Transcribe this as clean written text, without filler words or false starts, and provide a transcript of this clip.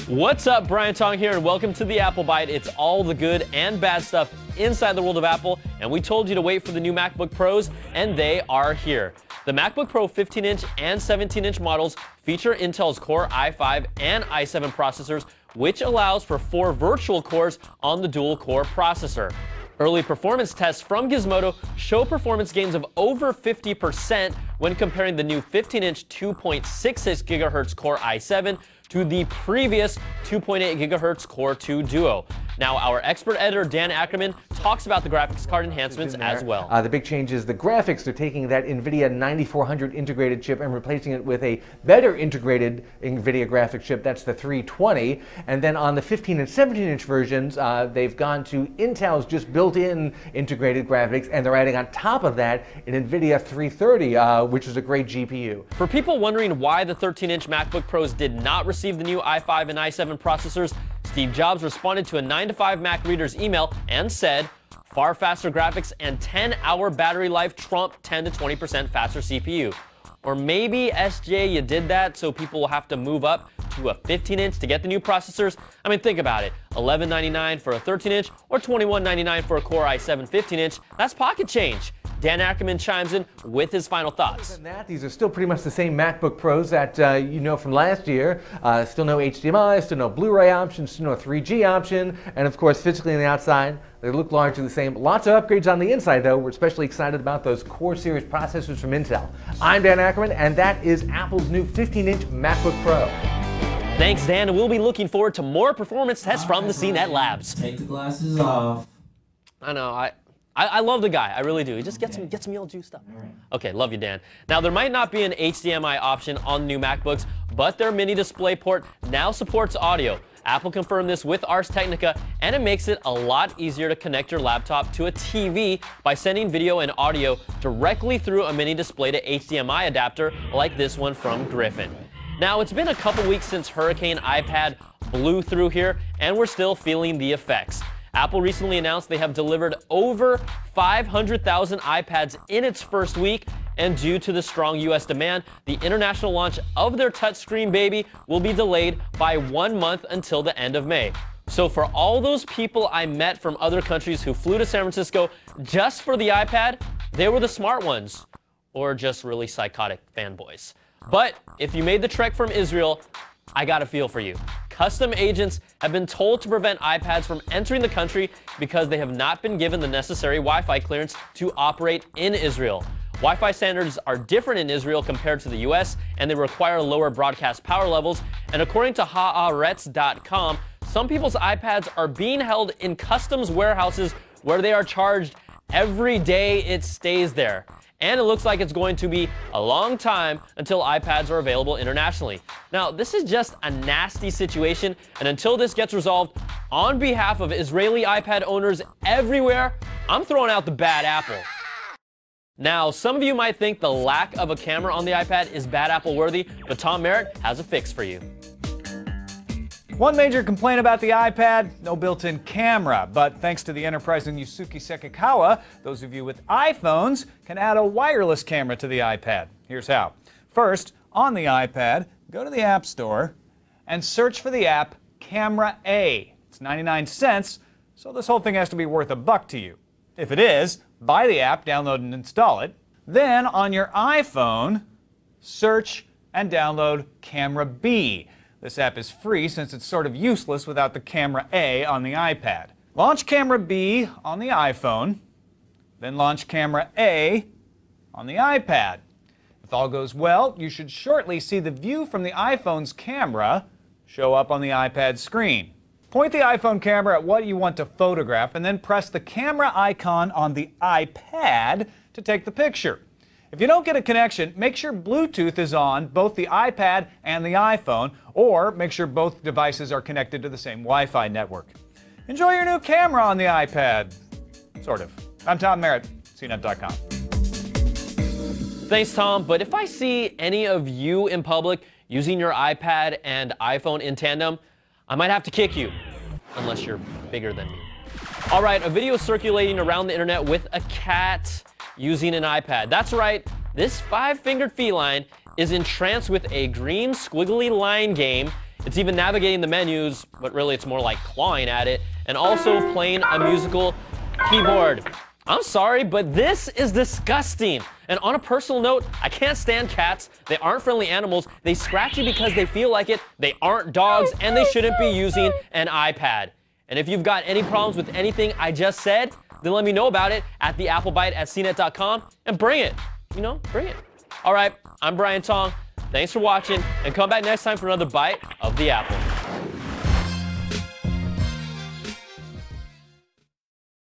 What's up, Brian Tong here, and welcome to the Apple Byte. It's all the good and bad stuff inside the world of Apple, and we told you to wait for the new MacBook Pros, and they are here. The MacBook Pro 15-inch and 17-inch models feature Intel's Core i5 and i7 processors, which allows for 4 virtual cores on the dual-core processor. Early performance tests from Gizmodo show performance gains of over 50% when comparing the new 15-inch 2.66 GHz Core i7 to the previous 2.8 GHz Core 2 Duo. Now, our expert editor, Dan Ackerman, talks about the graphics card enhancements as well. The big change is the graphics. They're taking that NVIDIA 9400 integrated chip and replacing it with a better integrated NVIDIA graphics chip. That's the 320. And then on the 15 and 17-inch versions, they've gone to Intel's just built-in integrated graphics, and they're adding on top of that an NVIDIA 330, which is a great GPU. For people wondering why the 13-inch MacBook Pros did not receive the new i5 and i7 processors, Steve Jobs responded to a 9to5 Mac reader's email and said, far faster graphics and 10-hour battery life trump 10 to 20% faster CPU. Or maybe, SJ, you did that so people will have to move up to a 15-inch to get the new processors? I mean, think about it. $11.99 for a 13-inch or $21.99 for a Core i7 15-inch. That's pocket change. Dan Ackerman chimes in with his final thoughts. Other than that, these are still pretty much the same MacBook Pros that you know from last year. Still no HDMI, still no Blu-ray option, still no 3G option, and of course physically on the outside, they look largely the same. Lots of upgrades on the inside though. We're especially excited about those Core series processors from Intel. I'm Dan Ackerman, and that is Apple's new 15-inch MacBook Pro. Thanks, Dan, and we'll be looking forward to more performance tests from the CNET labs. Take the glasses off. I know, I love the guy, I really do. He just gets me all juiced up. Okay, love you, Dan. Now, there might not be an HDMI option on new MacBooks, but their mini display port now supports audio. Apple confirmed this with Ars Technica, and it makes it a lot easier to connect your laptop to a TV by sending video and audio directly through a mini display to HDMI adapter like this one from Griffin. Now, it's been a couple weeks since Hurricane iPad blew through here, and we're still feeling the effects. Apple recently announced they have delivered over 500,000 iPads in its first week, and due to the strong US demand, the international launch of their touchscreen baby will be delayed by 1 month until the end of May. So for all those people I met from other countries who flew to San Francisco just for the iPad, they were the smart ones, or just really psychotic fanboys. But if you made the trek from Israel, I got a feel for you. Custom agents have been told to prevent iPads from entering the country because they have not been given the necessary Wi-Fi clearance to operate in Israel. Wi-Fi standards are different in Israel compared to the US, and they require lower broadcast power levels. And according to haaretz.com, some people's iPads are being held in customs warehouses where they are charged every day it stays there. And it looks like it's going to be a long time until iPads are available internationally. Now, this is just a nasty situation, and until this gets resolved, on behalf of Israeli iPad owners everywhere, I'm throwing out the bad apple. Now, some of you might think the lack of a camera on the iPad is bad apple worthy, but Tom Merritt has a fix for you. One major complaint about the iPad, no built-in camera, but thanks to the enterprising Yusuke Sekikawa, those of you with iPhones can add a wireless camera to the iPad. Here's how. First, on the iPad, go to the App Store and search for the app Camera A. It's 99 cents, so this whole thing has to be worth $1 to you. If it is, buy the app, download and install it. Then on your iPhone, search and download Camera B. This app is free since it's sort of useless without the Camera A on the iPad. Launch Camera B on the iPhone, then launch Camera A on the iPad. If all goes well, you should shortly see the view from the iPhone's camera show up on the iPad screen. Point the iPhone camera at what you want to photograph and then press the camera icon on the iPad to take the picture. If you don't get a connection, make sure Bluetooth is on both the iPad and the iPhone, or make sure both devices are connected to the same Wi-Fi network. Enjoy your new camera on the iPad. Sort of. I'm Tom Merritt, CNET.com. Thanks, Tom, but if I see any of you in public using your iPad and iPhone in tandem, I might have to kick you, unless you're bigger than me. All right, a video circulating around the internet with a cat using an iPad. That's right, this 5-fingered feline is entranced with a green squiggly line game. It's even navigating the menus, but really it's more like clawing at it, and also playing a musical keyboard. I'm sorry, but this is disgusting. And on a personal note, I can't stand cats. They aren't friendly animals. They scratch you because they feel like it. They aren't dogs, and they shouldn't be using an iPad. And if you've got any problems with anything I just said, then let me know about it at theapplebyte@cnet.com and bring it. Bring it. All right, I'm Brian Tong. Thanks for watching, and come back next time for another bite of the apple.